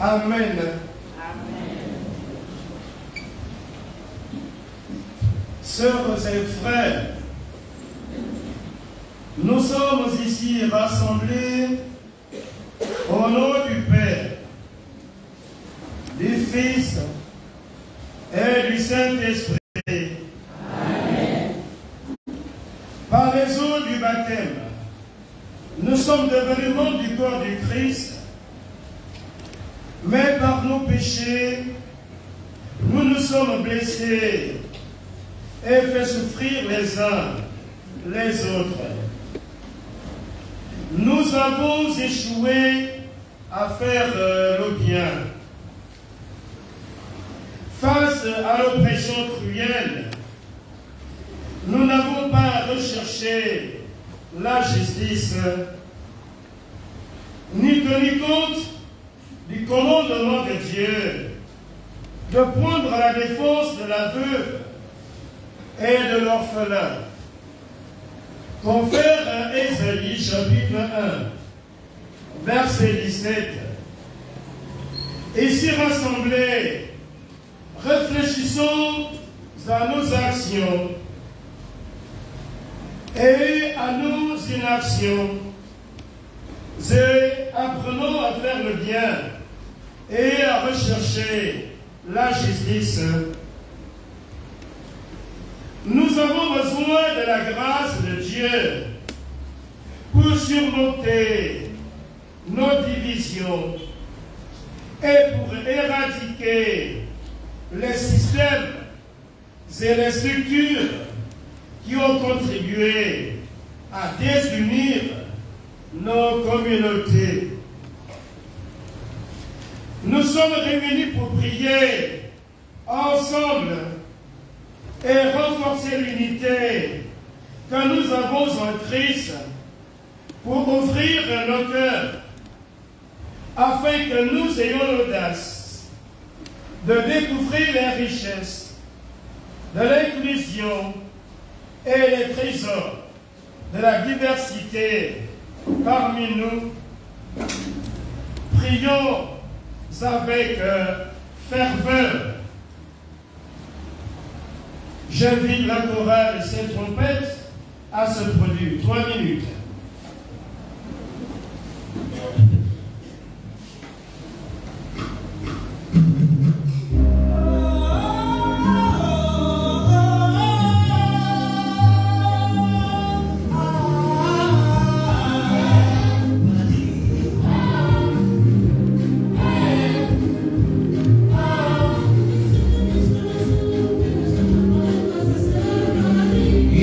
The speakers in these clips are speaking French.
Amen. Sœurs et frères, nous sommes ici rassemblés au nom du Père, du Fils et du Saint-Esprit. Amen. Par les eaux du baptême, nous sommes devenus membres du corps du Christ, mais par nos péchés, nous nous sommes blessés et fait souffrir les uns les autres. Nous avons échoué à faire le bien. Face à l'oppression cruelle, nous n'avons pas recherché la justice, ni tenu compte du commandement de Dieu de prendre la défense de la veuve et de l'orphelin. Confère à Ésaïe chapitre 1, verset 17. Ici rassemblés, réfléchissons à nos actions et à nos inactions et apprenons à faire le bien et à rechercher la justice. Nous avons besoin de la grâce de Dieu pour surmonter nos divisions et pour éradiquer les systèmes et les structures qui ont contribué à désunir nos communautés. Nous sommes réunis pour prier ensemble et renforcer l'unité que nous avons en Christ pour ouvrir nos cœurs afin que nous ayons l'audace de découvrir les richesses de l'inclusion et les trésors de la diversité parmi nous. Prions avec ferveur. J'invite la chorale et ses trompettes à se produire. 3 minutes.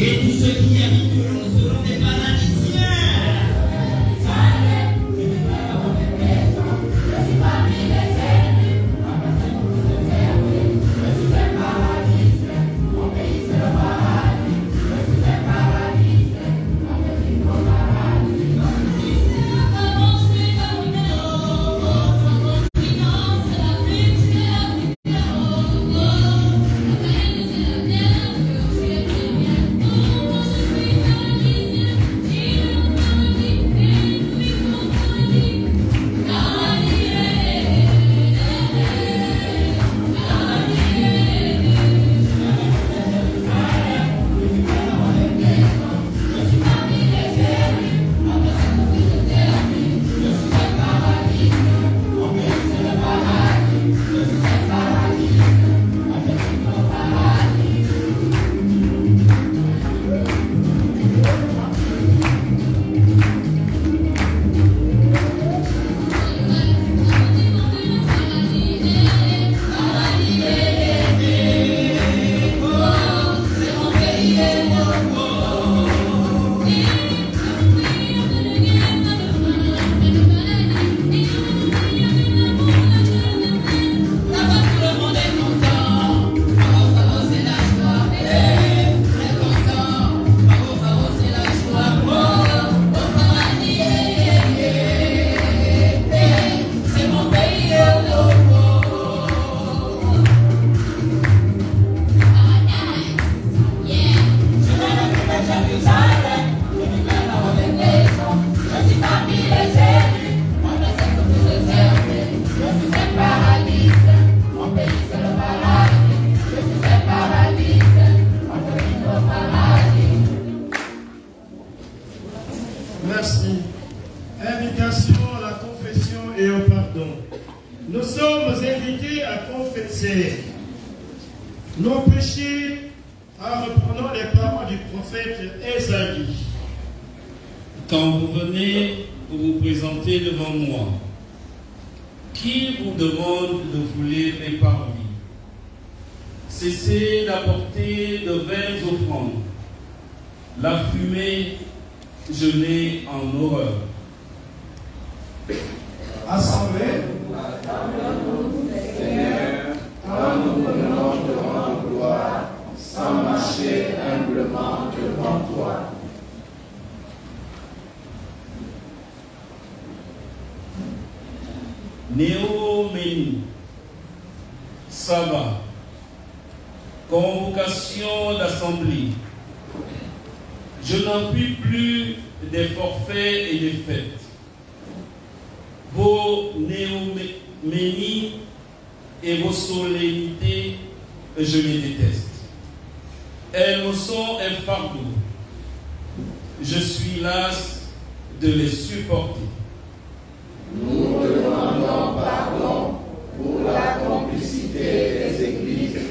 Et tous ceux qui habitent seront des paradisiens. et au pardon. Nous sommes invités à confesser nos péchés en reprenant les paroles du prophète Ésaïe. Quand vous venez vous présenter devant moi, qui vous demande de fouler mes parvis? Cessez d'apporter de vaines offrandes. La fumée, je l'ai en horreur. Assemblée, Seigneur, quand nous venons devant gloire, sans marcher humblement devant toi. Néo-Ménie, Sabbat, convocation d'assemblée. Je n'en puis plus des forfaits et des fêtes. Vos néoménies et vos solennités, je les déteste. Elles me sont un fardeau. Je suis las de les supporter. Nous demandons pardon pour la complicité des églises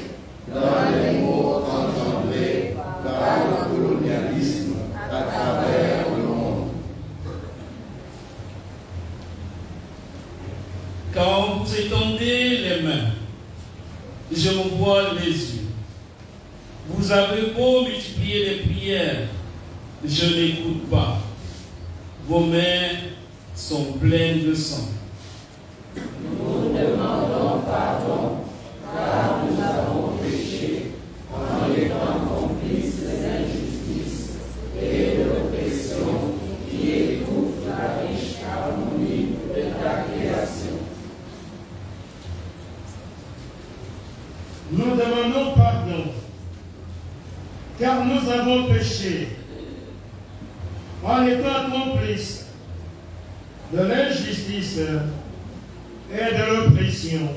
dans les maux engendrés par le colonialisme à travers le monde. Quand vous étendez les mains, je me voile les yeux. Vous avez beau multiplier les prières, je n'écoute pas. Vos mains sont pleines de sang. Nous demandons pardon car nous avons péché en étant complices des injustices et de l'oppression qui étouffe la riche harmonie de ta création. Nous demandons pardon, car nous avons péché en étant complices de l'injustice et de l'oppression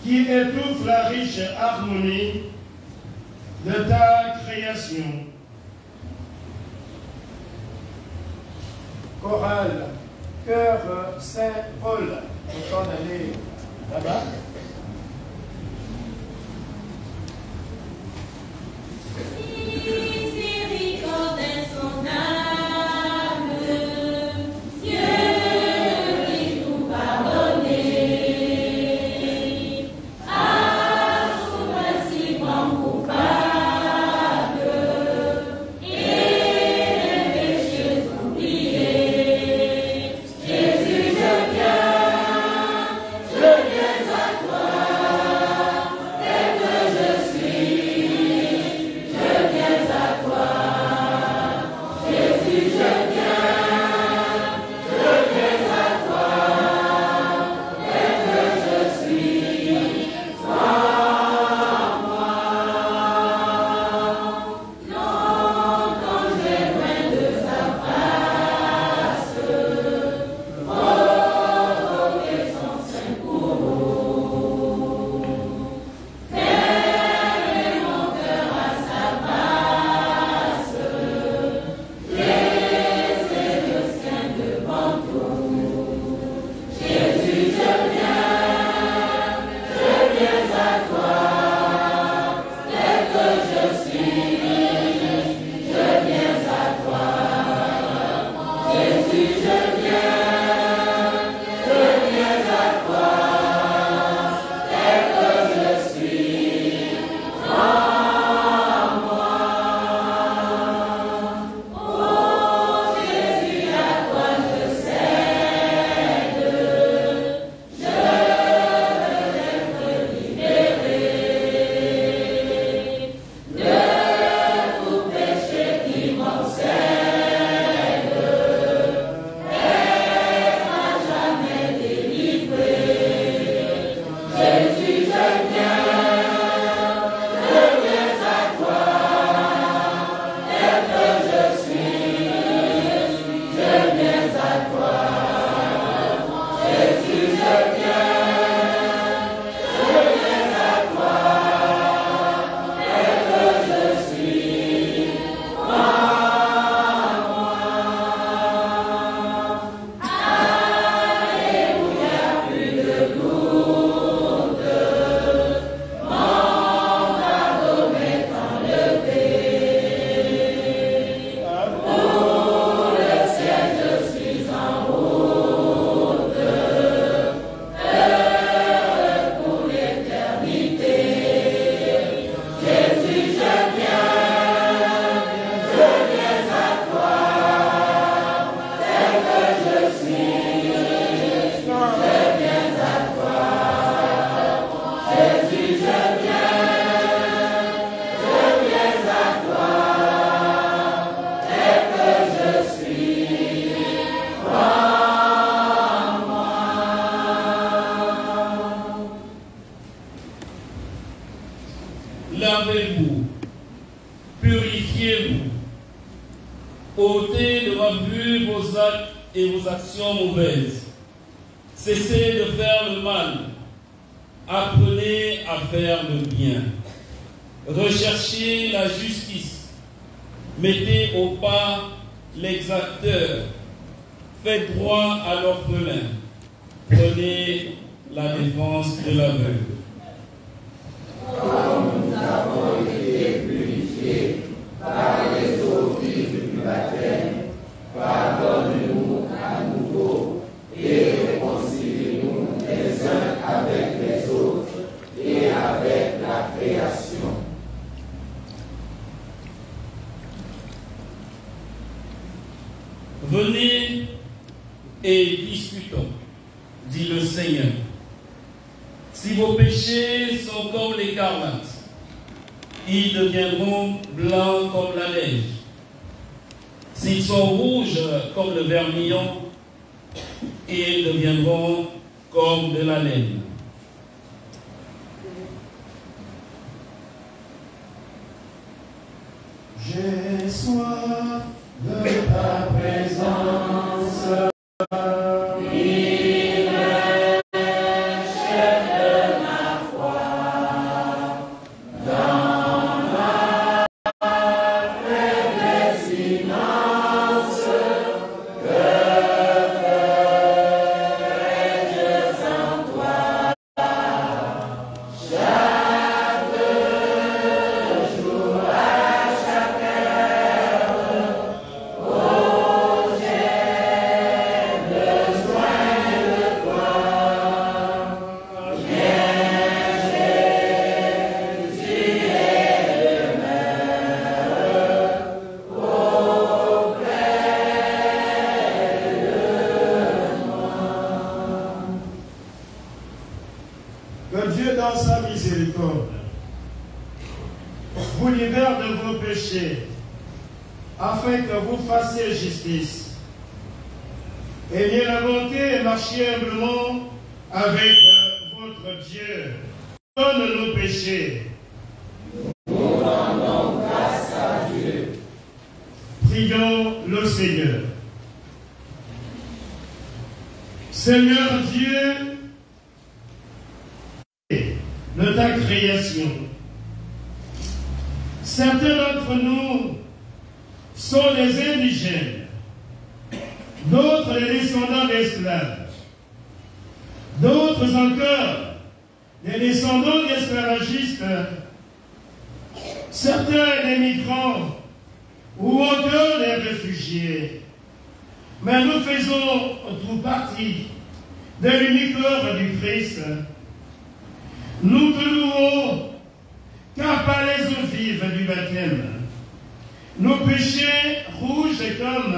qui étouffe la riche harmonie de ta création. Chorale, cœur Saint-Paul, on peut aller là-bas. Miséricorde insondable, Dieu veut tout pardonner. À son merci grand coupable, et les péchés oubliés. Jésus, je viens à toi. lavez-vous, purifiez-vous, ôtez de ma vue vos actes et vos actions mauvaises. Cessez de faire le mal, apprenez à faire le bien. Recherchez la justice, mettez au pas l'exacteur, faites droit à l'orphelin, prenez la défense de l'aveugle. Comme nous avons été purifiés par les eaux vives du baptême, pardonne-nous à nouveau et réconcilie-nous les uns avec les autres et avec la création. Venez et discutons, dit le Seigneur. Si vos péchés sont comme l'écarlate, ils deviendront blancs comme la neige. S'ils sont rouges comme le vermillon, ils deviendront comme de la laine. J'ai soif de ta présence. Que Dieu, dans sa miséricorde, vous libère de vos péchés, afin que vous fassiez justice. Ayez la bonté et marchiez humblement avec votre Dieu. Pardonne nos péchés. Nous rendons grâce à Dieu. Prions le Seigneur. Seigneur Dieu, de ta création, certains d'entre nous sont des indigènes, d'autres des descendants d'esclaves, d'autres encore des descendants d'esclavagistes, certains des migrants ou encore des réfugiés. Mais nous faisons tout partie de l'unique corps du Christ. Nous te louons, car par les eaux vives du baptême, nos péchés rouges comme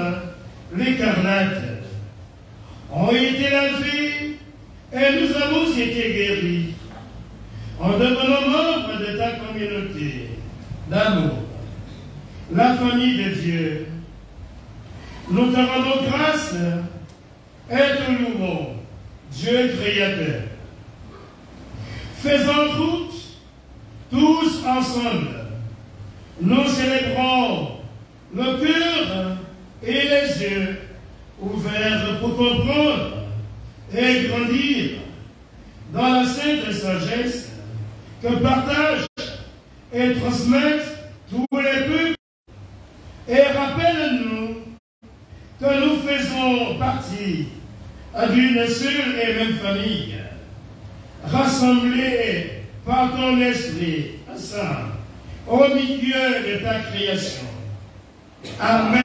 l'écarlate ont été lavés et nous avons été guéris en devenant membres de ta communauté d'amour, la famille de Dieu. Nous te rendons grâce et te louons, Dieu créateur. Faisons route, tous ensemble, nous célébrons le cœur et les yeux ouverts pour comprendre et grandir dans la sainte sagesse que partagent et transmettent tous les peuples. Et rappelle-nous que nous faisons partie d'une seule et même famille, rassemblés par ton esprit ensemble au milieu de ta création. Amen.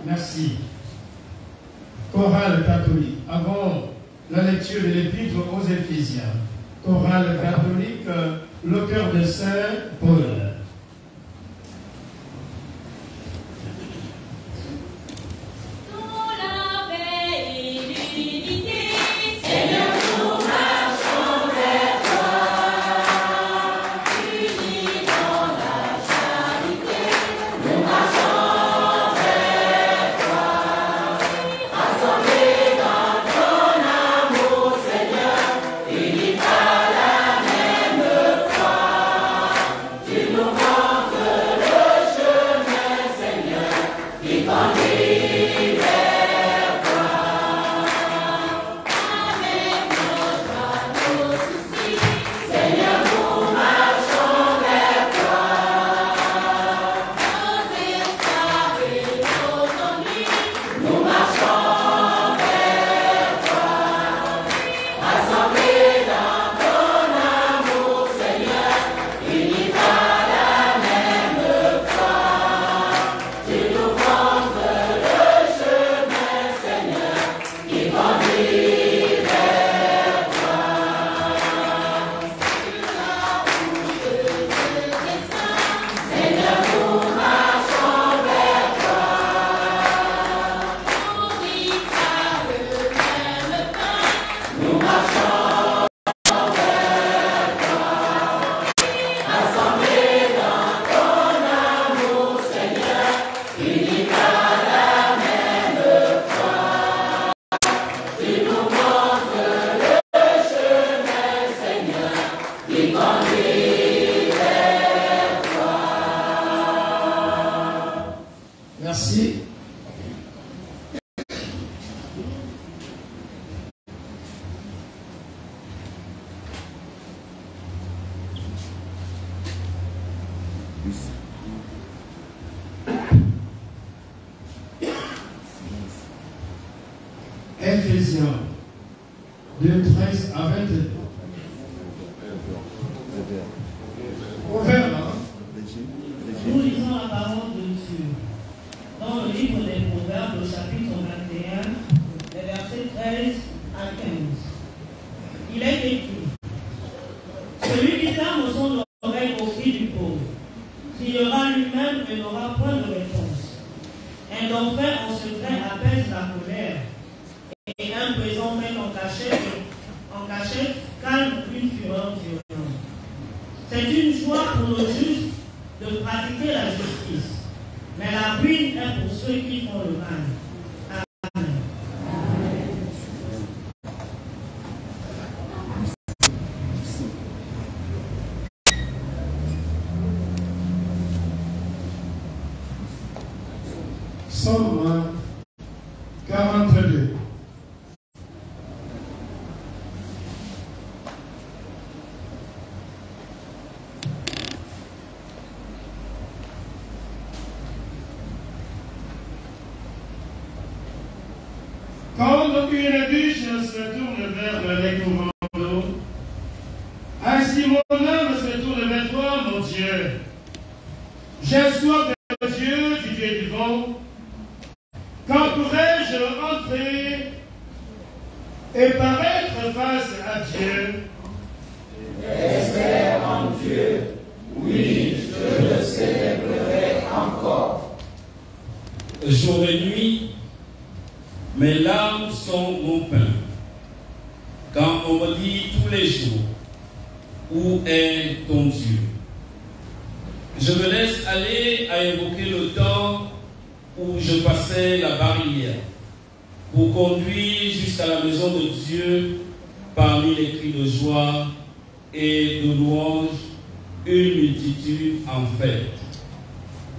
Merci. Chorale catholique. Avant la lecture de l'épître aux Éphésiens. Chorale catholique, le cœur de Saint Paul. qui conduit vers toi. Merci. Éphésiens 2, 13 à 22. Proverbe. Nous lisons la parole de Dieu dans le livre des Proverbes, au chapitre 21, les versets 13 à 15. Il est écrit: celui qui ferme son oreille au cri du pauvre criera lui-même et n'aura point de réponse. Un enfer en secret apaise la colère, et un présent même en cachette calme une fureur violente. C'est une joie pour le juste de pratiquer la justice, mais la ruine est pour ceux qui font le mal. Amen. Psaume 42. Quand une biche se tourne vers les courants d'eau, ainsi mon âme se tourne vers toi, mon Dieu. J'ai soif de Dieu, du Dieu vivant. Quand pourrais-je entrer et paraître face à Dieu? Espère en Dieu, oui, je le célébrerai encore. Jour et nuit, mes larmes sont mon pain. Quand on me dit tous les jours, où est ton Dieu? Je me laisse aller à évoquer le temps où je passais la barrière pour conduire jusqu'à la maison de Dieu parmi les cris de joie et de louange, une multitude en fête.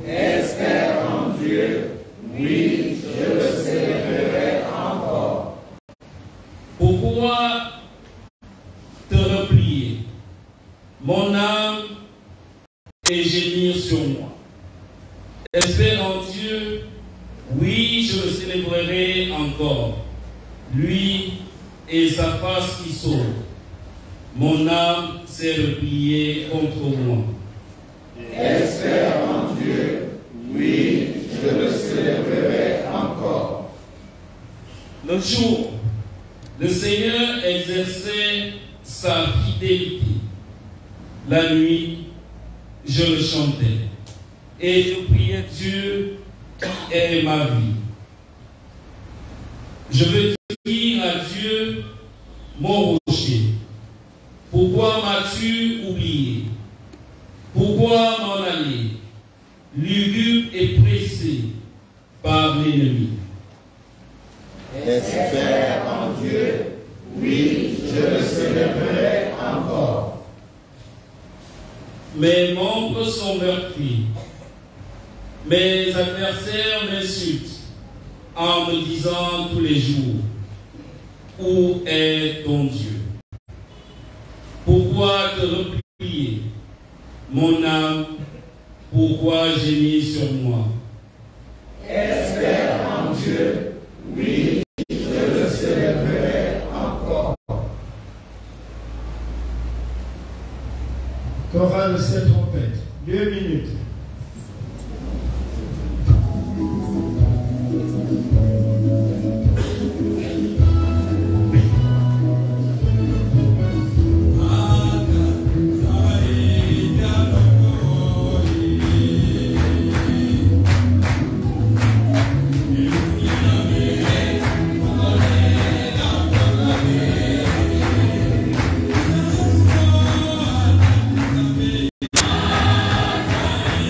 Espère en Dieu, oui, je le célébrerai encore. Pourquoi te replier, mon âme, et gémir sur moi? Espère en Dieu, oui, je le célébrerai encore, lui et sa face qui sauve. Mon âme s'est repliée contre moi. Espère en Dieu, oui, je le célébrerai encore. Le jour, le Seigneur exerçait sa fidélité. La nuit, je le chantais et je priais Dieu qui est ma vie. Je veux dire à Dieu, mon rocher, pourquoi m'as-tu oublié? Pourquoi m'en aller, lugubre et pressé par l'ennemi? Espère en Dieu, oui, je le célébrerai encore. Mes membres sont meurtris. Mes adversaires m'insultent en me disant tous les jours, où est ton Dieu? Pourquoi te replier, mon âme? Pourquoi gémir sur moi? Espère en Dieu, oui, je le célébrerai encore. Chorale cette trompette. 2 minutes. Espère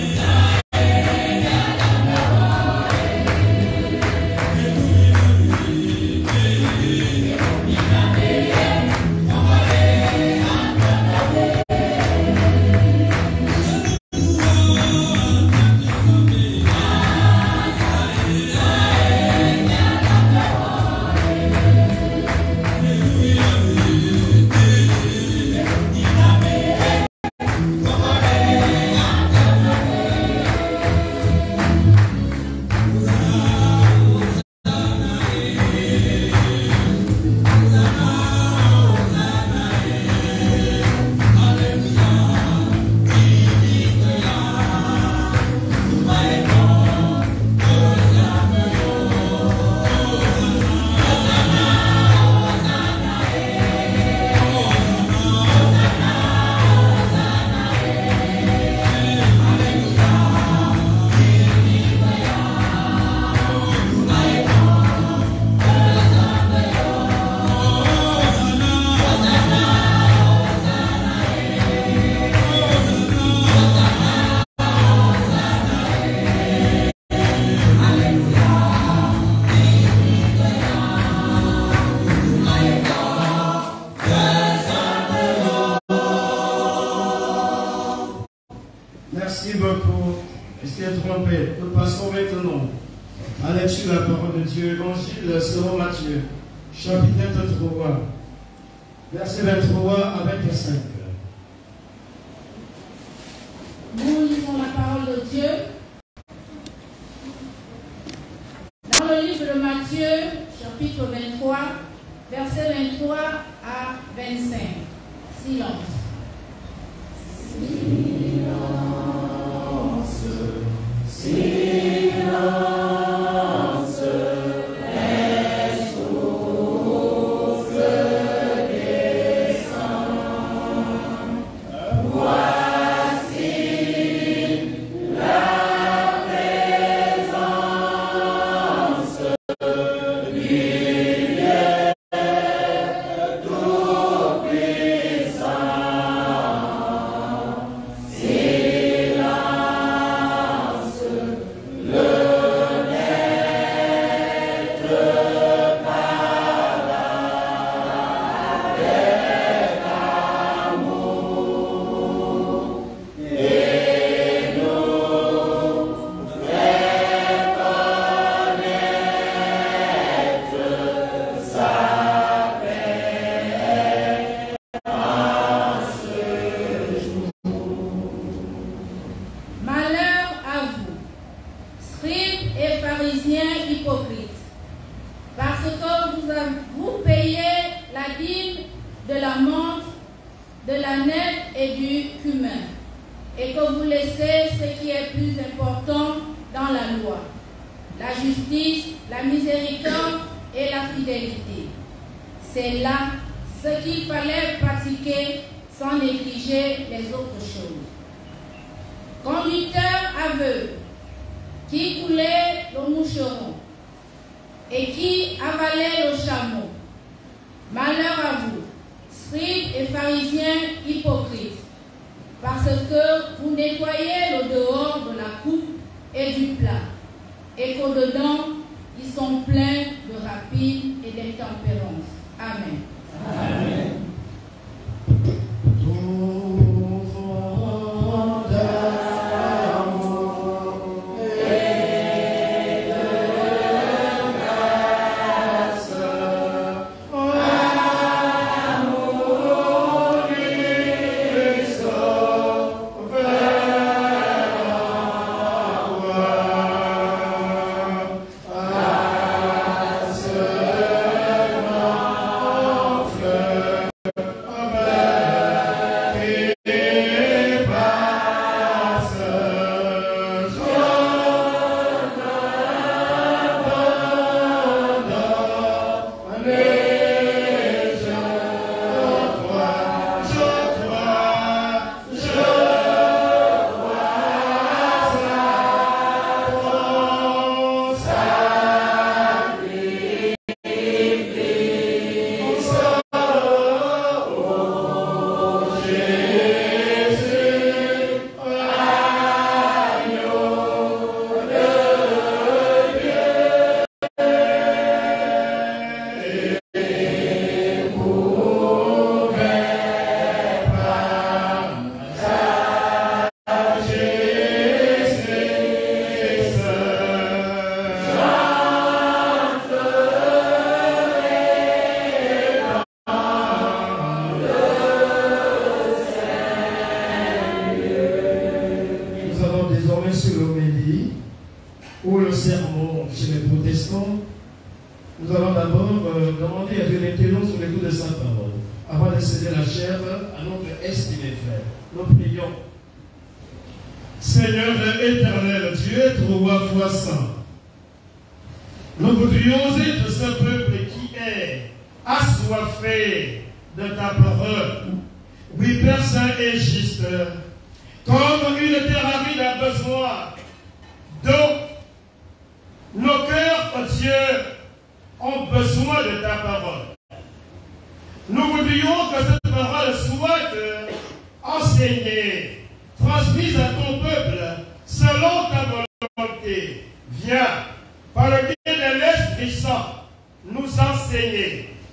Merci beaucoup. J'étais trompé. Nous passons maintenant à la lecture de la parole de Dieu, Évangile selon Matthieu, chapitre 3, verset 23 à 25. Nous lisons la parole de Dieu dans le livre de Matthieu, chapitre 23, verset 23 à 25. Silence.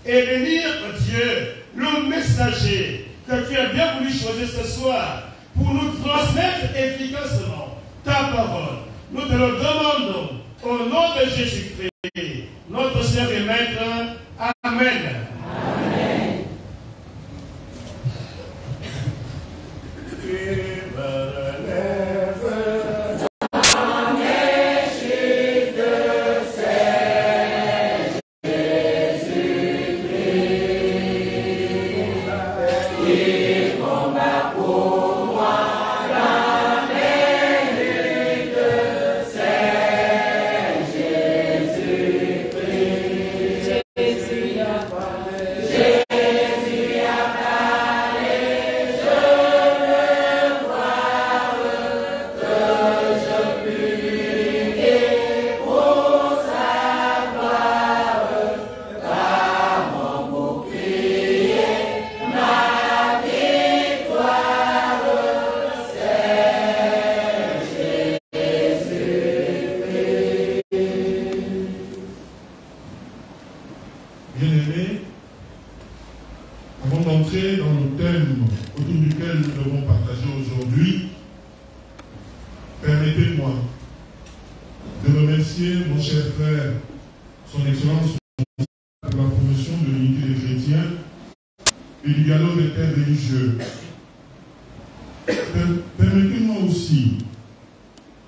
Et bénir Dieu, le messager que tu as bien voulu choisir ce soir pour nous transmettre efficacement ta parole. Nous te le demandons au nom de Jésus-Christ, notre Seigneur et Maître. Amen. Amen. Bien-aimés, avant d'entrer dans le thème autour duquel nous devons partager aujourd'hui, permettez-moi de remercier mon cher frère, son Excellence, pour la promotion de l'unité des chrétiens et du dialogue interreligieux. Permettez-moi aussi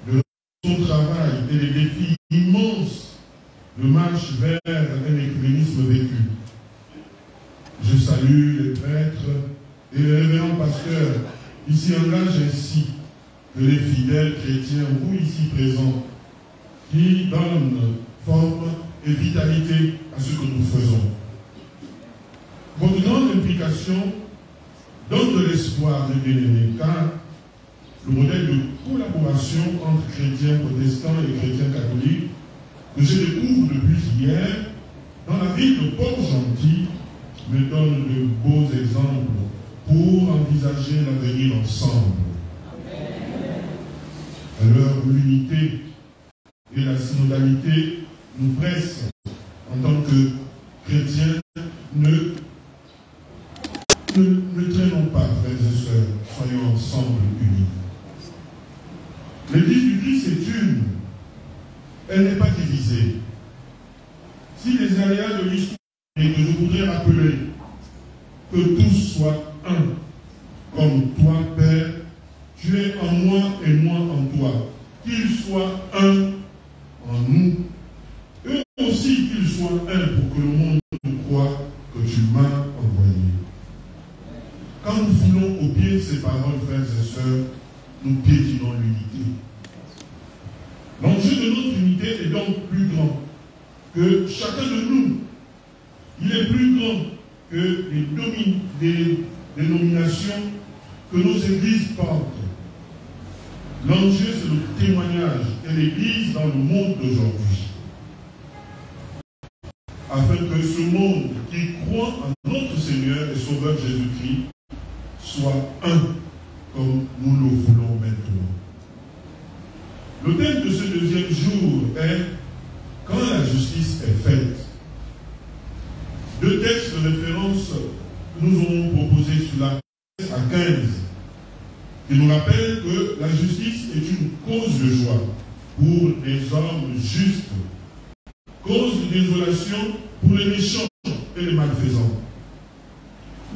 de son travail et les défis immenses de marche vers un écuménisme vécu. Je salue les prêtres et les révérends pasteurs qui s'y engagent ainsi que les fidèles chrétiens, vous ici présents, qui donnent forme et vitalité à ce que nous faisons. Votre grande implication donne de l'espoir, mes bien-aimés, car le modèle de collaboration entre chrétiens protestants et chrétiens catholiques que je découvre depuis hier dans la ville de Port-Gentil me donne de beaux exemples pour envisager l'avenir ensemble. À l'heure où l'unité et la synodalité nous pressent en tant que chrétiens, ne traînons pas, frères et sœurs, soyons ensemble unis. L'Église du Christ est une. Elle n'est pas divisée. Si les aléas de l'histoire, et que je voudrais rappeler que tous soient un, comme toi, Père, tu es en moi et moi en toi, qu'ils soient un en nous, eux aussi qu'ils soient un pour que le monde croie que tu m'as envoyé. Quand nous foulons au pied de ces paroles, frères et sœurs, nous piétinons l'unité. L'enjeu de notre unité est donc plus grand que chacun de nous. Il est plus grand que les dénominations que nos églises portent. L'enjeu, c'est le témoignage de l'Église dans le monde d'aujourd'hui. Afin que ce monde qui croit en notre Seigneur et Sauveur Jésus-Christ soit un, comme nous le voulons maintenant. Le thème de ce deuxième jour est « Quand la justice est faite ». Deux textes de référence que nous aurons proposés sur la 13 à 15 qui nous rappellent que la justice est une cause de joie pour les hommes justes, cause de désolation pour les méchants et les malfaisants.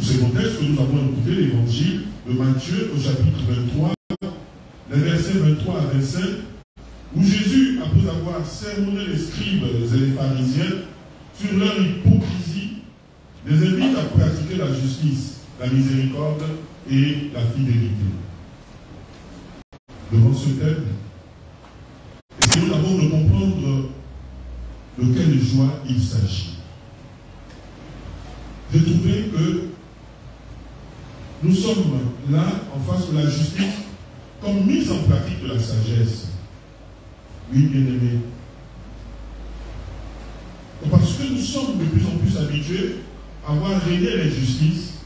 C'est le texte que nous avons écouté, l'évangile de Matthieu au chapitre 23, les versets 23 à 25, où Jésus, après avoir sermonné les scribes et les pharisiens sur leur hypocrisie, les invite à pratiquer la justice, la miséricorde et la fidélité. Devant ce thème, essayons d'abord de comprendre de quelle joie il s'agit. J'ai trouvé que nous sommes là en face de la justice comme mise en pratique de la sagesse. Oui, bien-aimés. Parce que nous sommes de plus en plus habitués à voir régner l'injustice,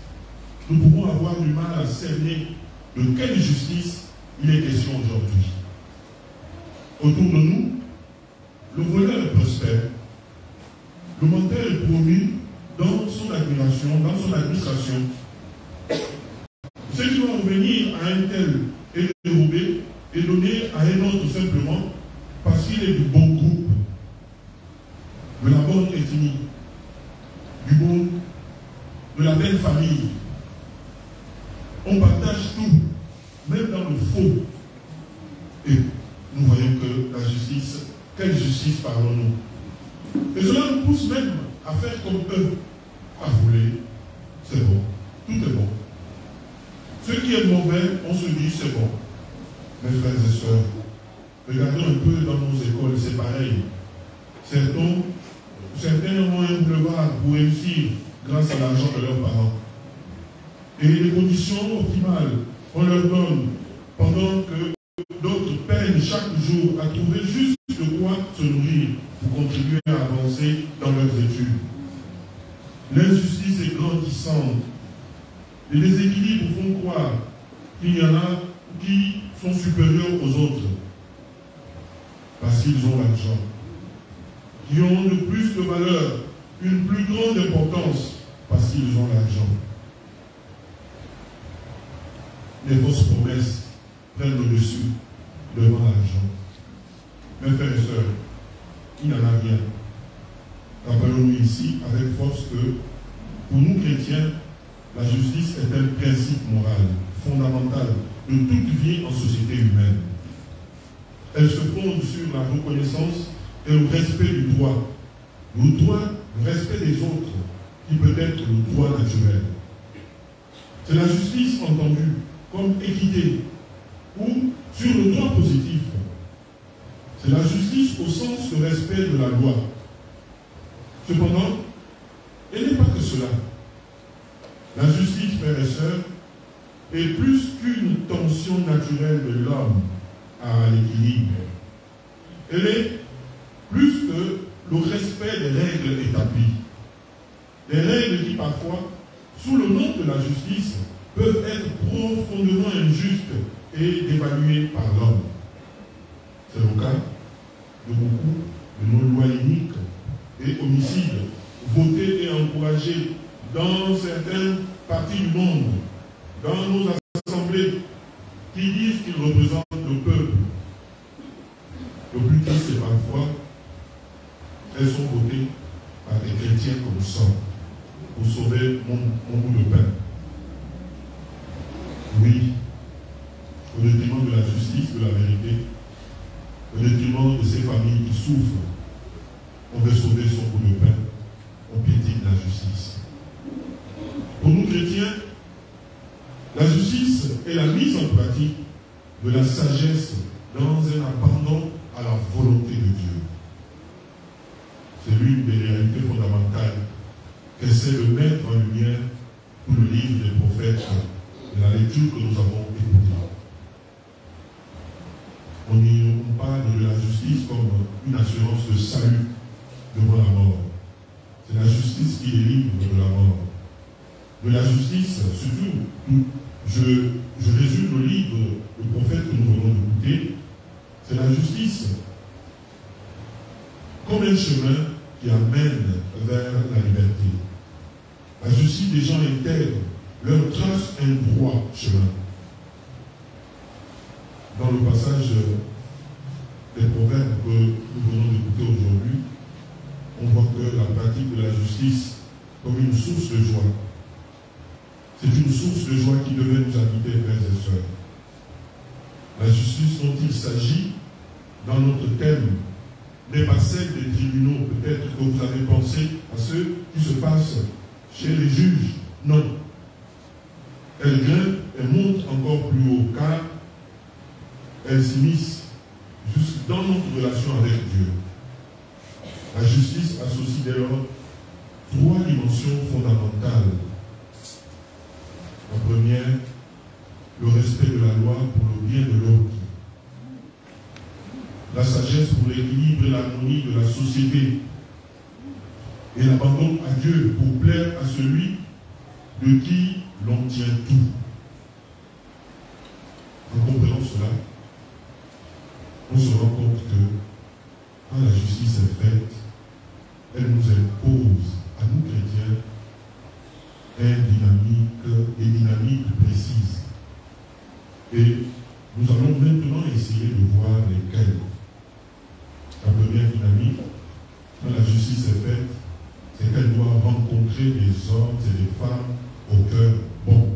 nous pouvons avoir du mal à cerner de quelle justice il est question aujourd'hui. Autour de nous, le voleur prospère, le menteur est promu dans son admiration, dans son administration. Ce qui va revenir à un tel est dérobé et donné à un autre simplement parce qu'il est du bon groupe, de la bonne ethnie, de la belle famille. On partage tout, même dans le faux. Et nous voyons que la justice, quelle justice parlons-nous? Et cela nous pousse même à faire comme eux, à voler. C'est bon, tout est bon. Ce qui est mauvais, on se dit c'est bon. Mes frères et sœurs, regardons un peu dans nos écoles, c'est pareil. Certains ont un boulevard pour réussir grâce à l'argent de leurs parents. Et les conditions optimales, on leur donne pendant que d'autres peinent chaque jour à trouver juste de quoi se nourrir pour contribuer à avancer dans leurs études. L'injustice est grandissante. Les déséquilibres font croire qu'il y en a qui sont supérieurs aux autres parce qu'ils ont l'argent, qui ont de plus de valeur, une plus grande importance parce qu'ils ont l'argent. Les fausses promesses prennent le dessus devant l'argent. Mes frères et sœurs, il n'en a rien. Rappelons-nous ici avec force que pour nous chrétiens, la justice est un principe moral fondamental de toute vie en société humaine. Elle se fonde sur la reconnaissance et le respect du droit. Le respect des autres, qui peut être le droit naturel. C'est la justice entendue comme équité ou sur le droit positif. C'est la justice au sens de respect de la loi. Cependant, elle n'est pas que cela. La justice, frères et sœurs, est plus qu'une tension naturelle de l'homme à l'équilibre. Elle est plus que le respect des règles établies. Des règles qui parfois, sous le nom de la justice, peuvent être profondément injustes et dévaluées par l'homme. C'est le cas de beaucoup de nos lois iniques et homicides votés et encouragés dans certaines parties du monde, dans nos assemblées, qui disent qu'ils représentent le peuple. Le plus triste, c'est parfois, elles sont votées par des chrétiens comme ça, pour sauver mon bout de pain. Oui, au détriment de la justice, de la vérité, au détriment de ces familles qui souffrent, on veut sauver son bout de pain, on piétine la justice. Pour nous chrétiens, la justice est la mise en pratique de la sagesse dans un abandon à la volonté de Dieu. C'est l'une des réalités fondamentales qu'essaie de mettre en lumière tout le livre des prophètes et la lecture que nous avons écoutée. On parle de la justice comme une assurance de salut devant la mort. C'est la justice qui délivre de la mort. De la justice, surtout, je résume le livre du prophète que nous venons d'écouter, c'est la justice comme un chemin qui amène vers la liberté. La justice des gens intègres leur trace un droit chemin. Dans le passage des proverbes que nous venons d'écouter aujourd'hui, on voit que la pratique de la justice comme une source de joie. C'est une source de joie qui devait nous habiter, frères et sœurs. La justice dont il s'agit dans notre thème n'est pas celle des tribunaux, peut-être que vous avez pensé à ce qui se passe chez les juges. Non. Elle grimpe et monte encore plus haut, car elle s'immisce jusque dans notre relation avec Dieu. La justice associe dès lors trois dimensions fondamentales. La première, le respect de la loi pour le bien de l'autre. La sagesse pour l'équilibre et l'harmonie de la société. Et l'abandon à Dieu pour plaire à celui de qui l'on tient tout. En comprenant cela, on se rend compte que quand la justice est faite, elle nous impose, à nous chrétiens, des dynamiques précises. Et nous allons maintenant essayer de voir lesquels. La première dynamique, quand la justice est faite, c'est qu'elle doit rencontrer des hommes et des femmes au cœur bon.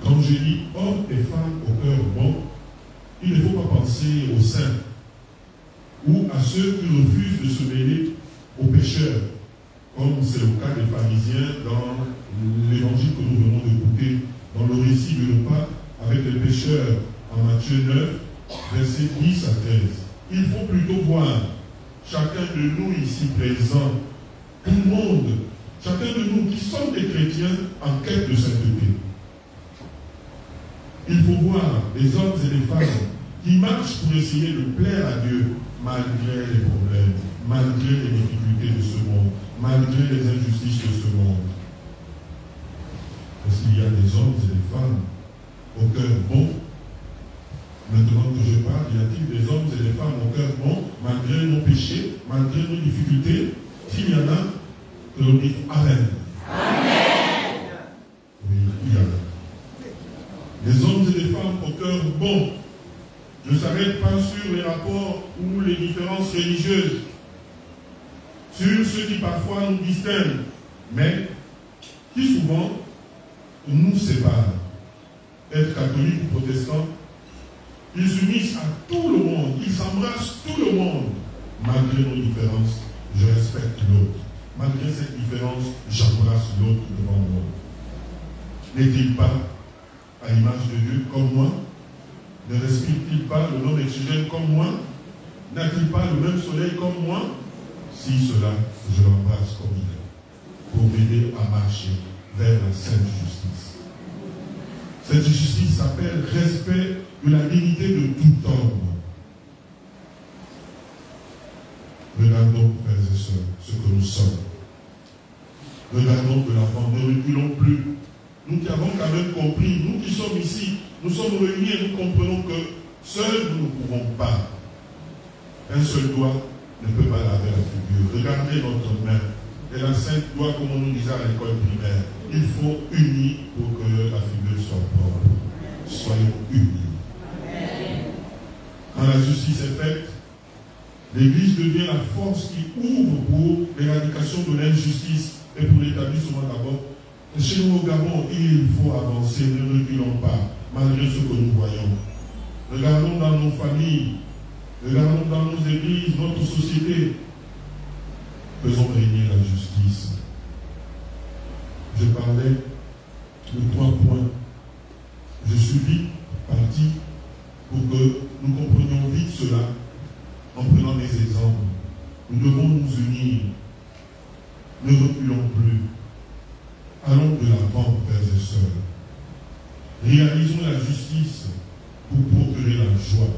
Quand je dis hommes et femmes au cœur bon, il ne faut pas penser aux saints ou à ceux qui refusent de se mêler aux pécheurs, comme c'est le cas des pharisiens dans l'évangile que nous venons d'écouter, dans le récit du repas avec les pécheurs en Matthieu 9, versets 10 à 13. Il faut plutôt voir chacun de nous ici présents, tout le monde, chacun de nous qui sommes des chrétiens en quête de sainteté. Il faut voir les hommes et les femmes qui marchent pour essayer de plaire à Dieu malgré les problèmes, malgré les difficultés de ce monde, malgré les injustices de ce monde. Parce qu'il y a des hommes et des femmes au cœur bon. Maintenant que je parle, y a-t-il des hommes et des femmes au cœur bon, malgré nos péchés, malgré nos difficultés? S'il y en a, que l'on dise Amen. Amen. Oui, il y en a. Des hommes et des femmes au cœur bon ne s'arrêtent pas sur les rapports ou les différences religieuses, sur ceux qui parfois nous distinguent, mais qui souvent nous séparent. Être catholique ou protestant, ils s'unissent à tout le monde, ils embrassent tout le monde. Malgré nos différences, je respecte l'autre. Malgré cette différence, j'embrasse l'autre devant moi. N'est-il pas à l'image de Dieu comme moi? Ne respire-t-il pas le même oxygène comme moi? N'a-t-il pas le même soleil comme moi? Si cela, je l'embrasse comme il est, pour m'aider à marcher vers la sainte justice. Cette justice s'appelle respect de la dignité de tout homme. Regardons, frères et sœurs, ce que nous sommes. Regardons de l'avant, ne reculons plus. Nous qui avons quand même compris, nous qui sommes ici, nous sommes réunis et nous comprenons que seuls nous ne pouvons pas. Un seul doigt ne peut pas laver la figure. Regardez notre main. Et la sainte doigt, comme on nous disait à l'école primaire, il faut unir pour que la figure soit propre. Soyons unis. Quand la justice est faite, l'Église devient la force qui ouvre pour l'éradication de l'injustice et pour l'établissement d'abord. Chez nous au Gabon, il faut avancer, ne reculons pas, malgré ce que nous voyons. Regardons dans nos familles, regardons dans nos églises, notre société. Faisons régner la justice. Je parlais de 3 points. Je suis vite parti pour que nous comprenions vite cela en prenant des exemples. Nous devons nous unir. Ne reculons plus. Allons de l'avant, frères et sœurs. Réalisons la justice pour procurer la joie.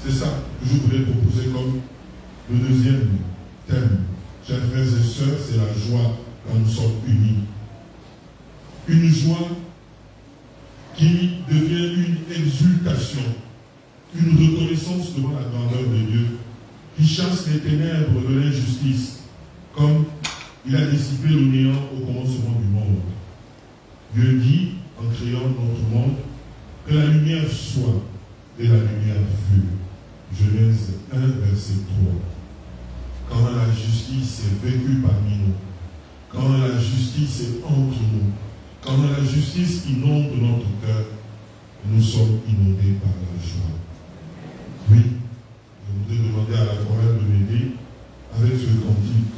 C'est ça que je voulais proposer comme le deuxième thème. Chers frères et sœurs, c'est la joie quand nous sommes unis. Une joie qui devient une exultation, une reconnaissance devant la grandeur de Dieu, qui chasse les ténèbres de l'injustice, comme il a dissipé le néant au commencement du monde. Dieu dit, en créant notre monde, que la lumière soit, et la lumière fut. Genèse 1, verset 3. Quand la justice est vécue parmi nous, quand la justice est entre nous, quand la justice inonde notre cœur, nous sommes inondés par la joie. Oui, je voudrais demander à la chorale de m'aider avec ce cantique.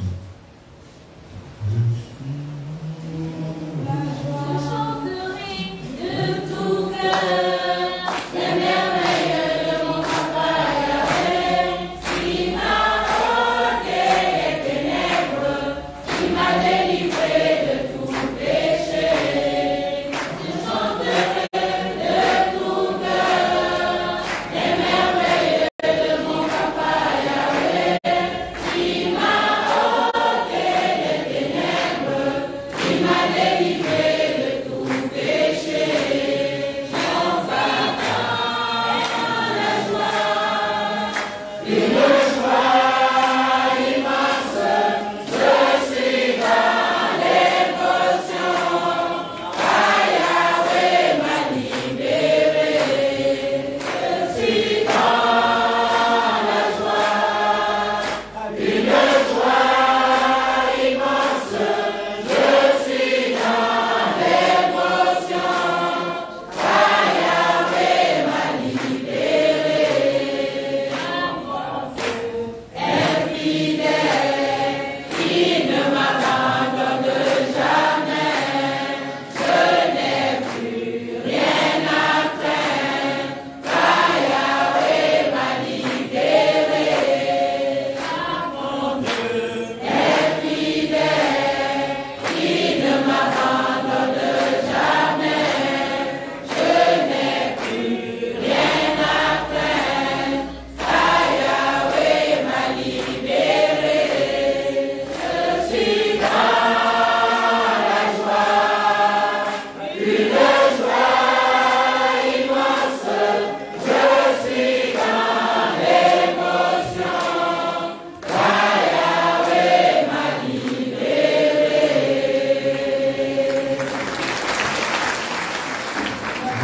Qui m'a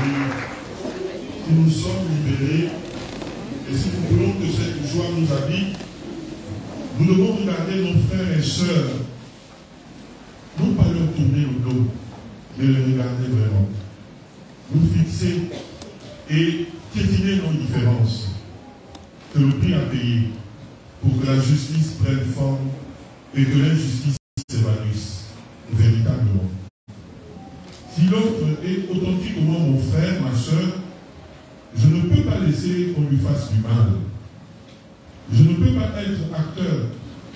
Si nous sommes libérés, et si nous voulons que cette joie nous habite, nous devons regarder nos frères et sœurs, non pas leur tourner le dos, mais les regarder vraiment. Nous fixer et piétiner nos différences. Que le prix à payer pour que la justice prenne forme et que l'injustice s'évanouisse véritablement. Si l'autre est authentiquement mon frère, ma soeur, je ne peux pas laisser qu'on lui fasse du mal. Je ne peux pas être acteur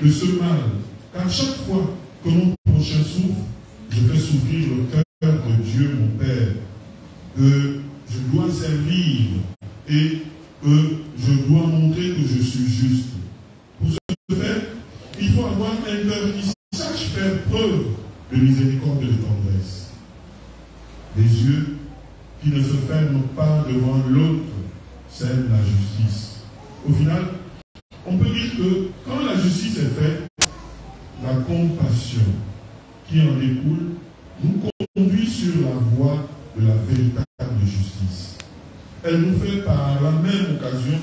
de ce mal, car chaque fois que mon prochain souffre, je fais souffrir le cœur de Dieu, mon Père, que je dois servir et que je dois montrer que je suis juste. Pour ce faire, il faut avoir un cœur qui sache faire preuve de miséricorde et de tendresse. Des yeux qui ne se ferment pas devant l'autre, scellent la justice. Au final, on peut dire que quand la justice est faite, la compassion qui en découle nous conduit sur la voie de la véritable justice. Elle nous fait par la même occasion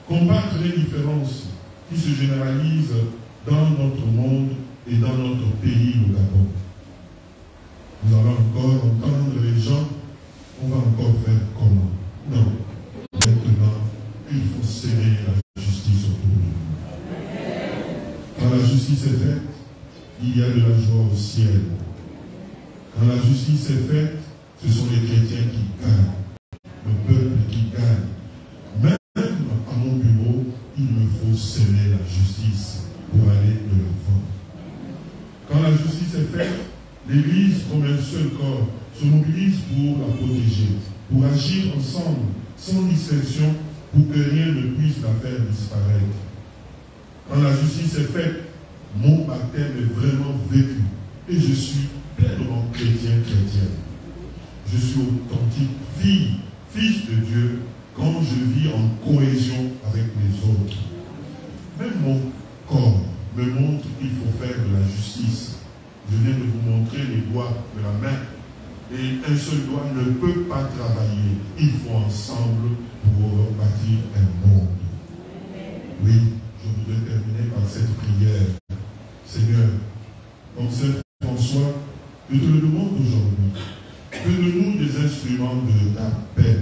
combattre les différences qui se généralisent dans notre monde et dans notre pays, le Gabon. Nous allons encore entendre les gens, on va encore faire comment? Non. Maintenant, il faut serrer la justice autour de nous. Quand la justice est faite, il y a de la joie au ciel. Quand la justice est faite, ce sont les chrétiens qui gagnent, le peuple qui gagne. Même à mon bureau, il me faut sceller la justice pour aller de l'avant. Quand la justice est faite, l'Église, comme un seul corps, se mobilise pour la protéger, pour agir ensemble, sans distinction, pour que rien ne puisse la faire disparaître. Quand la justice est faite, mon baptême est vraiment vécu et je suis pleinement chrétien. Je suis authentique fils de Dieu quand je vis en cohésion avec les autres. Même mon corps me montre qu'il faut faire de la justice. Je viens de vous montrer les doigts de la main. Et un seul doigt ne peut pas travailler. Il faut ensemble pour bâtir un monde. Oui, je voudrais terminer par cette prière. Seigneur, comme Saint François, je te le demande aujourd'hui. Fais-nous des instruments de ta paix.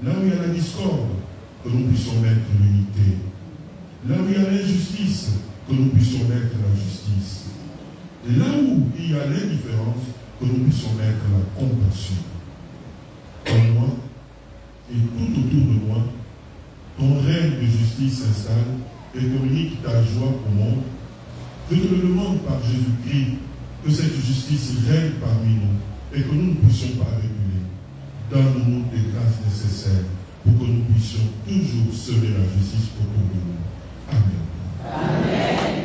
Là où il y a la discorde, que nous puissions mettre l'unité. Là où il y a l'injustice, que nous puissions mettre la justice. Et là où il y a l'indifférence, que nous puissions mettre la compassion. En moi et tout autour de moi, ton règne de justice s'installe et communique ta joie au monde. Je te le demande par Jésus-Christ que cette justice règne parmi nous et que nous ne puissions pas réguler. Donne-nous les grâces nécessaires pour que nous puissions toujours semer la justice autour de nous. Amen. Amen.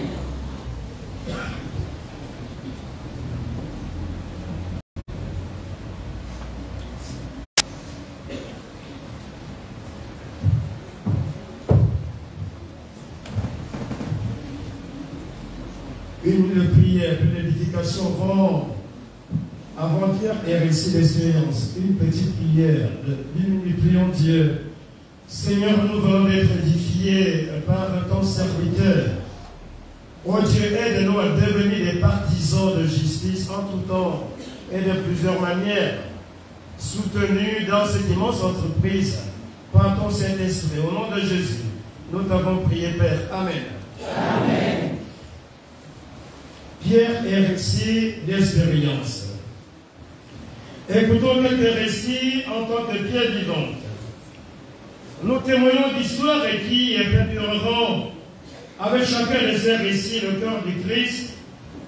Une prière, une édification avant-hier et récit d'expérience. Une petite prière. Nous prions Dieu. Seigneur, nous voulons être édifiés par ton serviteur. Oh Dieu, aide-nous à devenir des partisans de justice en tout temps et de plusieurs manières, soutenus dans cette immense entreprise par ton Saint-Esprit. Au nom de Jésus, nous t'avons prié, Père. Amen. Amen. Pierre et récits d'expérience. Écoutons quelques récits en tant que pierre vivante. Nous témoignons d'histoires qui perdureront. Avec chacun de ces récits, le cœur du Christ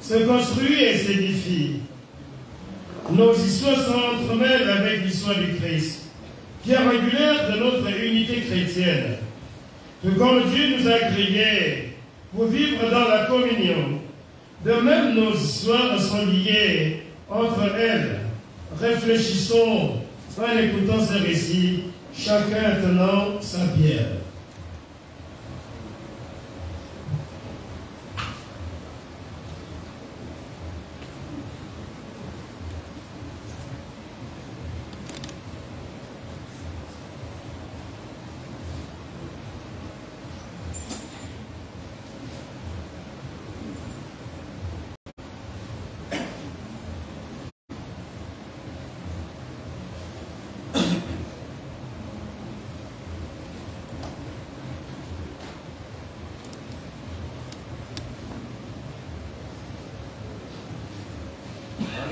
se construit et s'édifie. Nos histoires s'entremêlent avec l'histoire du Christ, pierre angulaire de notre unité chrétienne. Que comme Dieu nous a créés pour vivre dans la communion, de même nos histoires sont liées entre elles. Réfléchissons en écoutant ces récits, chacun tenant sa pierre.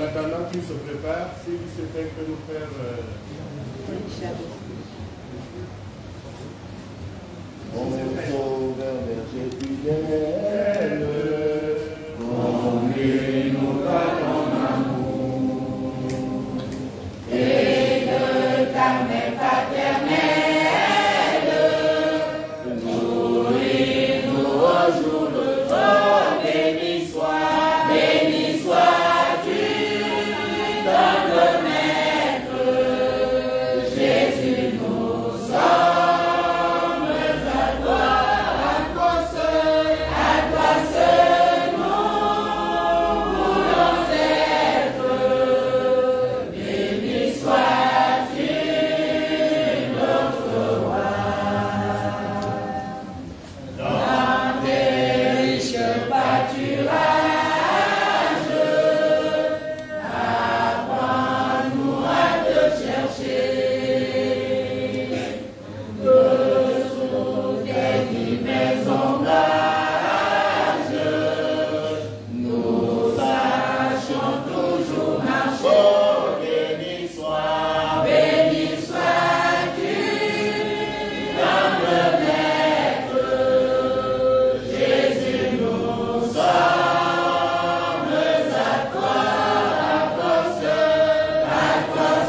En attendant qu'il se prépare, s'il se fait que nous faire... Mon sauveur, berger fidèle, conduis-nous par ton amour, et de ta main paternelle, nourris-nous au jour le jour, béni sois-tu, notre Maître, Jésus, nous sommes à toi seul nous voulons être. Béni sois-tu, notre roi. Dans tes riches pâturages, apprends-nous à te chercher. Sous tes divers ombrages, nous sachons toujours marcher. Béni sois-tu, notre Maître, Jésus, nous sommes à toi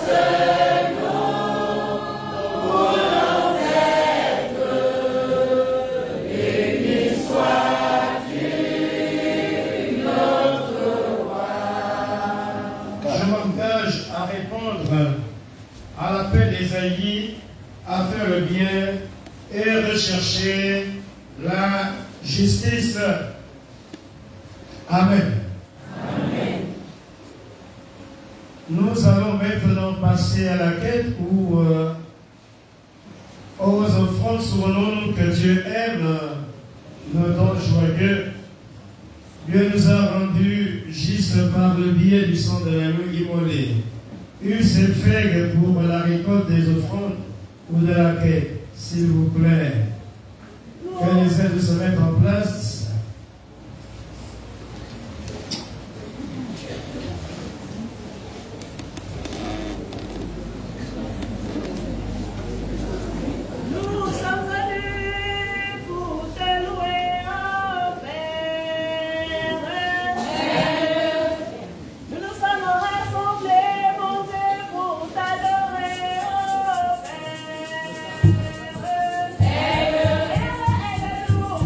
seul nous voulons être. Béni sois-tu, notre roi. Je m'engage à répondre à l'appel d'Ésaïe, à faire le bien et rechercher la justice. Amen. Nous allons maintenant passer à la quête où aux offrandes souvenons que Dieu aime, nos dons joyeux. Dieu nous a rendus juste par le biais du sang de l'agneau immolé. Une seule feuille pour la récolte des offrandes ou de la quête, s'il vous plaît. Que les aides se mettent en place. Nous sommes venus pour te louer, oh Père. Nous nous sommes rassemblés, mon Dieu, pour t'adorer, oh Père. Aide-nous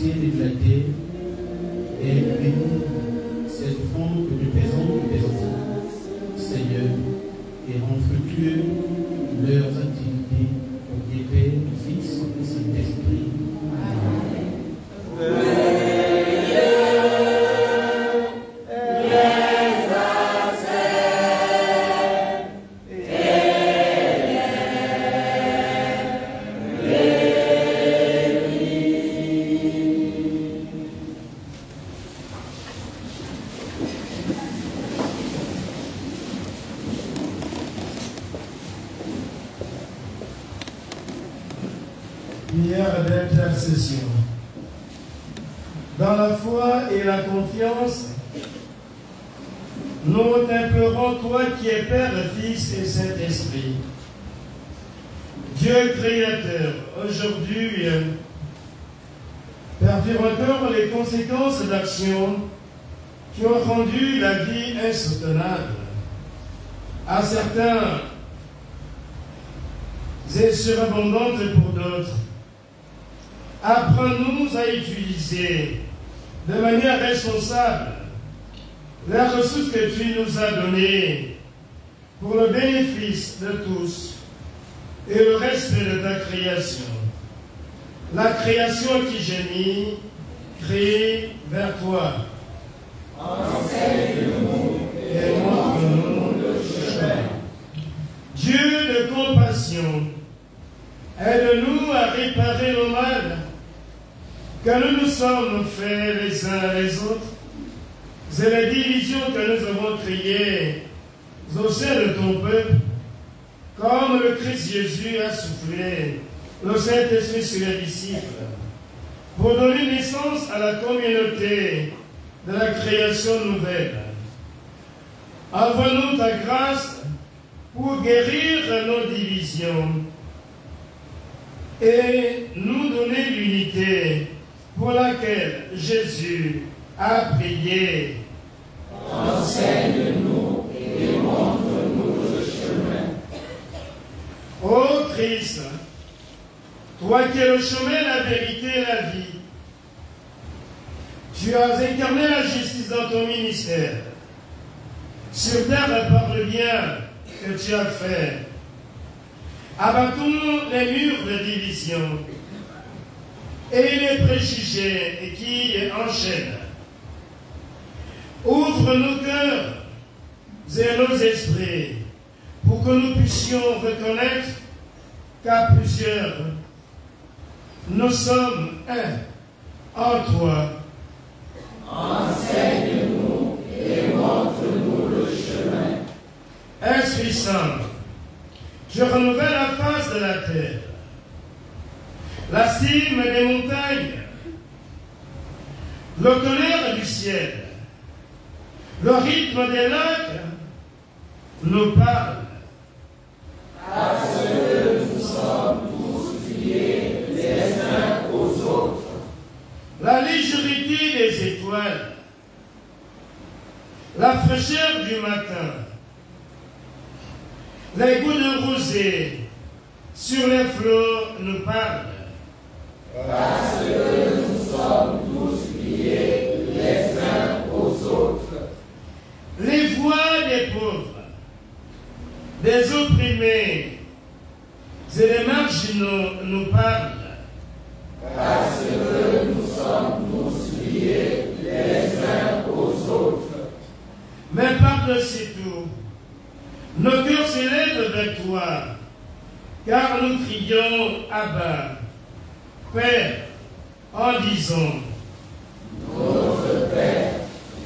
ciel et de la terre, et bénis cette offrande que nous faisons de tes enfants, Seigneur, et rends fructueux leurs activités au Dieu Père, Fils et Saint-Esprit. Amen. Prière d'intercession. Dans la foi et la confiance, nous t'implorons, toi qui es Père, Fils et Saint-Esprit. Dieu créateur, aujourd'hui, perdure encore les conséquences d'actions qui ont rendu la vie insoutenable à certains et surabondante pour d'autres. Apprends-nous à utiliser de manière responsable les ressources que tu nous as données pour le bénéfice de tous et le respect de ta création. La création qui gémit, crie vers toi. Enseigne-nous et montre-nous le chemin. Dieu de compassion, aide-nous à réparer le mal que nous nous sommes faits les uns les autres et les divisions que nous avons créées au sein de ton peuple, comme le Christ Jésus a soufflé le Saint-Esprit sur les disciples, pour donner naissance à la communauté de la création nouvelle. Envoie-nous ta grâce pour guérir nos divisions et nous donner l'unité pour laquelle Jésus a prié. Enseigne-nous et montre-nous le chemin. Ô Christ, toi qui es le chemin, la vérité et la vie, tu as incarné la justice dans ton ministère. Sur terre, par le bien que tu as fait, abattons les murs de division et les préjugés qui enchaînent. Ouvre nos cœurs et nos esprits pour que nous puissions reconnaître qu'à plusieurs, nous sommes un en toi. Enseigne-nous et montre-nous le chemin. Esprit Saint, je renouvelle la face de la terre, la cime des montagnes, le tonnerre du ciel, le rythme des lacs nous parle. Parce que nous sommes tous liés les uns aux autres. La légèreté des étoiles, la fraîcheur du matin, les goûts de rosée sur les flots nous parlent. Parce que nous sommes tous liés les uns aux autres. Les voix des pauvres, des opprimés et des marginaux nous parlent. Parce que nous sommes tous liés les uns aux autres. Mais par-dessus tout, nos cœurs s'élèvent vers toi, car nous crions Abba, Père, en disant: Notre Père,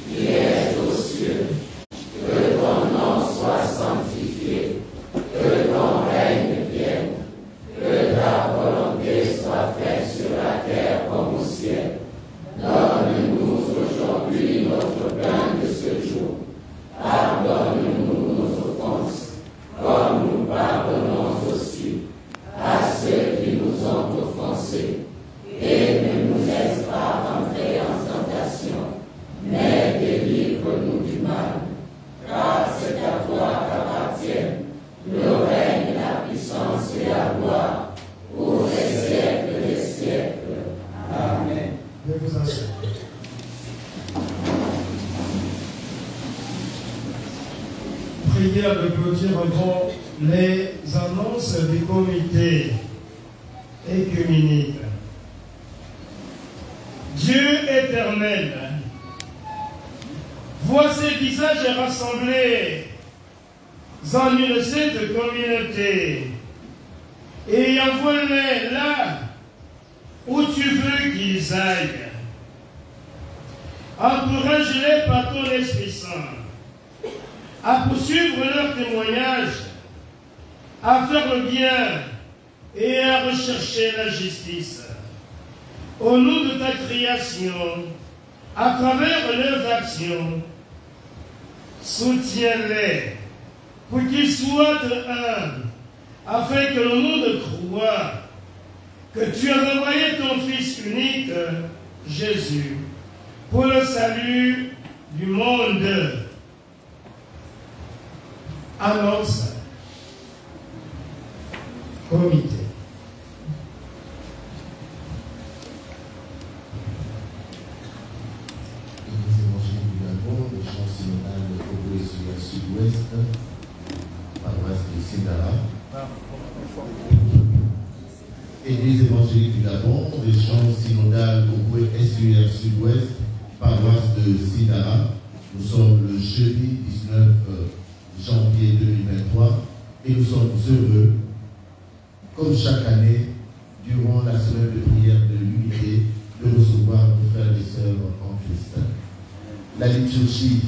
qui es aux cieux, que ton nom soit sanctifié, que ton règne vienne, que ta volonté soit faite sur la terre comme au ciel. Donne-nous aujourd'hui notre pain de ce jour. Pardonne-nous nos offenses, comme nous pardonnons aussi à ceux qui nous ont offensés. Et ne nous laisse pas entrer en tentation, mais délivre-nous du mal. Car c'est à toi qu'appartiennent le règne, la puissance et la gloire, pour les siècles des siècles. Amen. de vous asseoir. Prière de clôture avant les annonces du comité écuménique. Dieu éternel, vois ces visages rassemblés en une sainte communauté et envoie-les là où tu veux qu'ils aillent. Encourage-les par ton Esprit Saint à poursuivre leur témoignage, à faire le bien et à rechercher la justice. Au nom de ta création, à travers leurs actions, soutiens-les pour qu'ils soient un, afin que le monde croie que tu as envoyé ton Fils unique, Jésus, pour le salut du monde. Annonce. Comité. Sud-Ouest, paroisse de Sindara. Église évangélique du Gabon, région synodale au SUR Sud-Ouest, paroisse de Sindara. Nous sommes le jeudi 19 janvier 2023 et nous sommes heureux, comme chaque année, durant la semaine de prière de l'unité, de recevoir nos frères et sœurs en Christ. La liturgie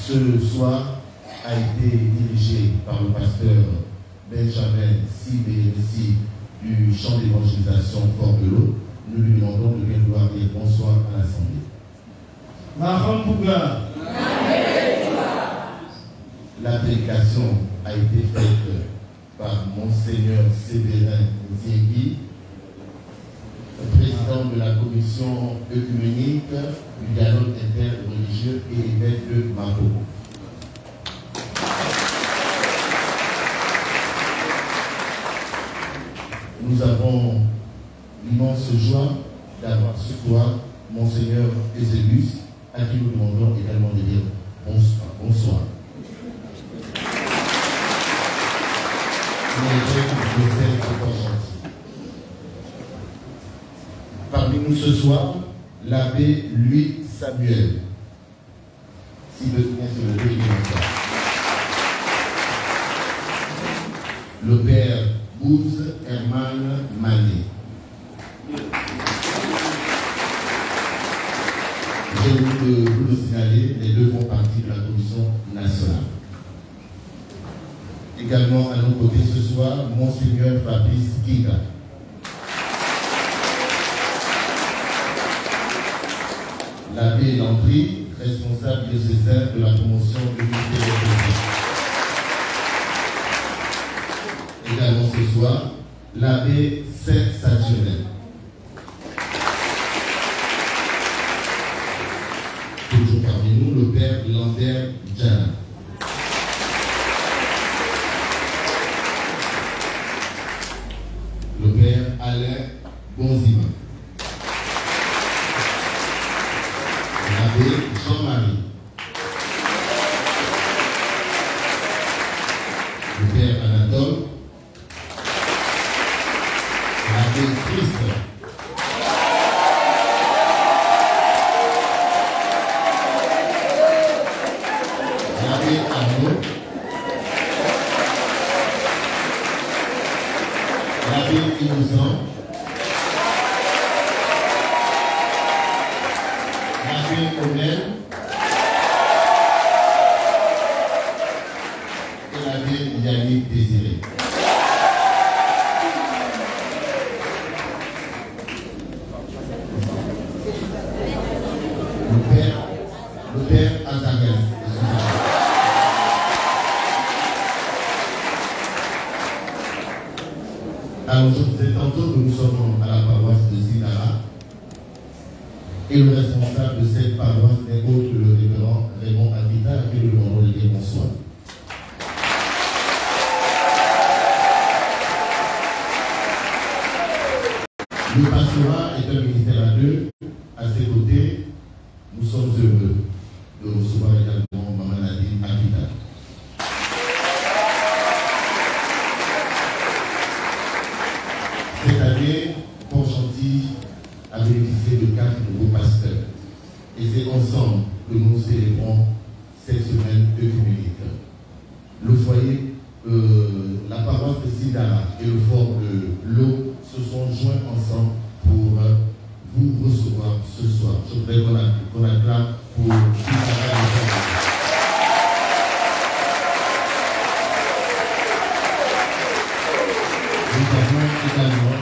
ce soir a été dirigé par le pasteur Benjamin Sibérissi du champ d'évangélisation Fort de l'eau. Nous lui demandons de bien vouloir dire bonsoir à l'Assemblée. La prédication a été faite par Monseigneur Séverin Nziegui, président de la commission œcuménique du dialogue interreligieux et évêque de Mako. Nous avons l'immense joie d'avoir ce soir Monseigneur Ezebius, à qui nous demandons également de dire bonsoir. Parmi nous ce soir, l'abbé Louis Samuel. S'il veut bien se lever, il est là. Le père Bouze Herman Mané. Je vous le signaler, les deux font partie de la commission nationale. Également à nos côtés ce soir, Monseigneur Fabrice Kinga. L'abbé Landry, responsable diocésain de la promotion de l'unité religieuses. Également ce soir, l'abbé Saint-Saturnin. Toujours parmi nous, le père Lambert Djana. Le père Alain Bonzima. L'abbé Jean-Marie. Le père Anatole. L'abbé Christ. L'abbé Arnaud. L'abbé Innocent. L'abbé Omen. Et l'abbé Yannick Désiré. Le père Azagas. Alors, je vous ai tantôt que nous sommes à la paroisse de Sindara et le responsable de cette paroisse n'est autre que le révérend Raymond Avita, à qui nous demandons de dire bonsoir. Le pastorat est un ministère 2, à ses côtés, nous sommes heureux de recevoir également Maman Nadine Akita. Cette année, Port-Gentil a bénéficié de 4 nouveaux pasteurs. Et c'est ensemble que nous célébrons cette semaine œcuménique. Le foyer, la paroisse de Sidara et le fort de l'eau se sont joints ensemble pour vous recevoir ce soir. Je voudrais qu'on acclame pour Sidara et le fort. Nous avons également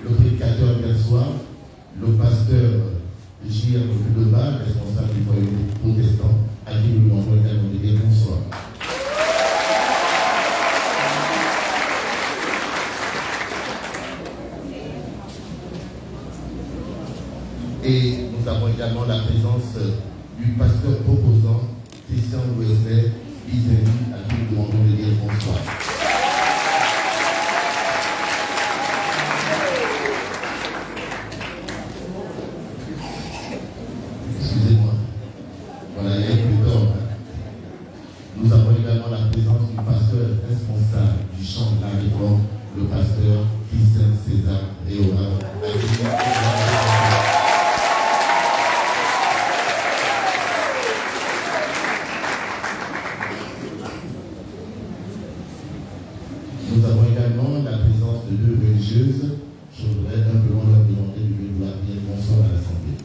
le prédicateur hier soir, le pasteur J.R. Leba, responsable du foyer protestant, à qui nous lui envoyons également de dire bonsoir. Et nous avons également la présence du pasteur proposant, Christian Wesley Izeni, à qui nous demandons de dire bonsoir. Excusez-moi. Voilà, il y a plus d'ordre. Nous avons également la présence du pasteur responsable du chant de la réforme, le pasteur Christian César Réora. Nous avons également la présence de 2 religieuses. Je voudrais simplement leur demander de vouloir dire bonsoir à l'Assemblée.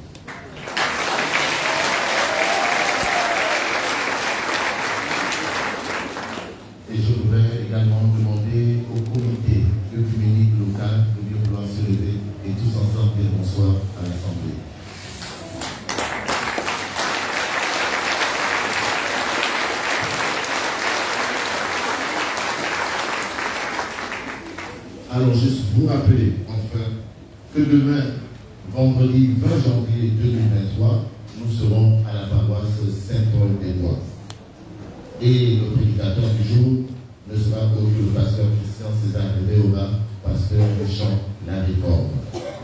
Et je voudrais également demander au comité œcuménique local de bien vouloir se lever et tous ensemble dire bonsoir à l'Assemblée. Alors, juste vous rappeler, enfin, que demain, vendredi 20 janvier 2023, nous serons à la paroisse Saint-Paul-des-Bois. Et le prédicateur du jour ne sera autre que le pasteur Christian César Réora, pasteur du chant La Réforme.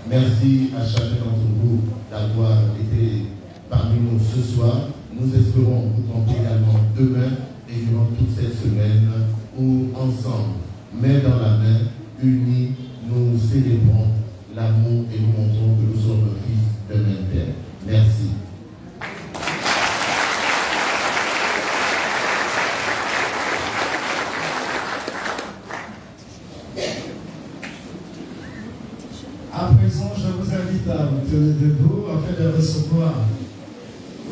Merci à chacun d'entre vous d'avoir été parmi nous ce soir. Nous espérons vous compter également demain et durant toute cette semaine où, ensemble, main dans la main, unis, nous célébrons l'amour et nous montrons que nous sommes fils d'un même Père. Merci. À présent, je vous invite à vous tenir debout afin de recevoir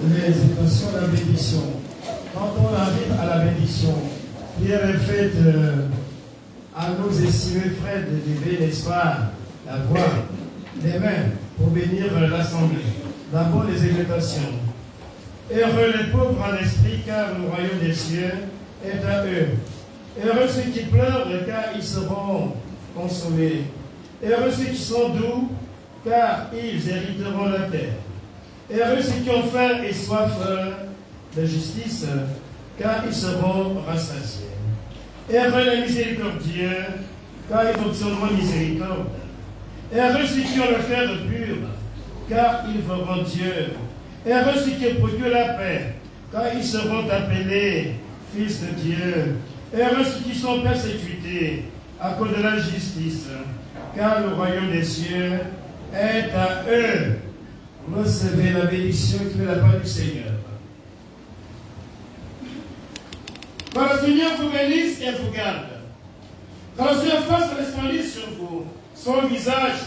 les invitations à la bénédiction. Quand on arrive à la bénédiction, prière est faite à nos estimés frères de lever, n'est-ce pas, la voix, les mains pour bénir l'Assemblée. D'abord les invitations. Heureux les pauvres en esprit, car le royaume des cieux est à eux. Heureux ceux qui pleurent, car ils seront consolés. Heureux ceux qui sont doux, car ils hériteront la terre. Heureux ceux qui ont faim et soif de justice, car ils seront rassasiés. Heureux les miséricordieux, car ils obtiendront miséricorde. Heureux ceux qui ont le cœur pur, car ils verront Dieu. Heureux ceux qui procurent la paix, car ils seront appelés fils de Dieu. Heureux ceux qui sont persécutés à cause de la justice, car le royaume des cieux est à eux. Recevez la bénédiction qui est la part du Seigneur. Que le Seigneur vous bénisse et vous garde. Que le Seigneur fasse resplendir sur vous son visage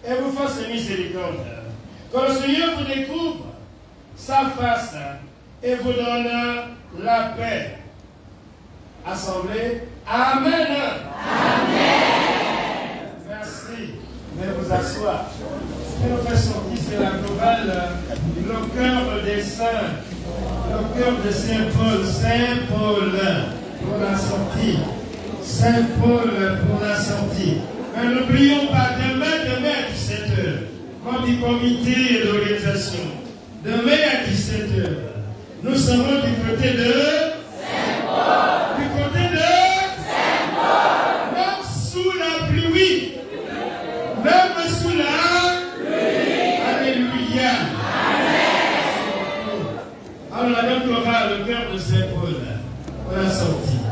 et vous fasse miséricorde. Que le Seigneur vous découvre sa face et vous donne la paix. Assemblée. Amen. Amen. Merci. Venez vous asseoir. Ce que nous faisons sortir, c'est la globale, le cœur des saints, le cœur de Saint Paul. Saint Paul pour la sortie. Saint Paul pour la sortie. Mais n'oublions pas, demain à 17h, comme du comité d'organisation, demain à 17h, nous serons du côté de Saint Paul. Du côté de Saint Paul. Même sous la pluie. Même sous la pluie. le cœur de Saint Paul. On a sorti.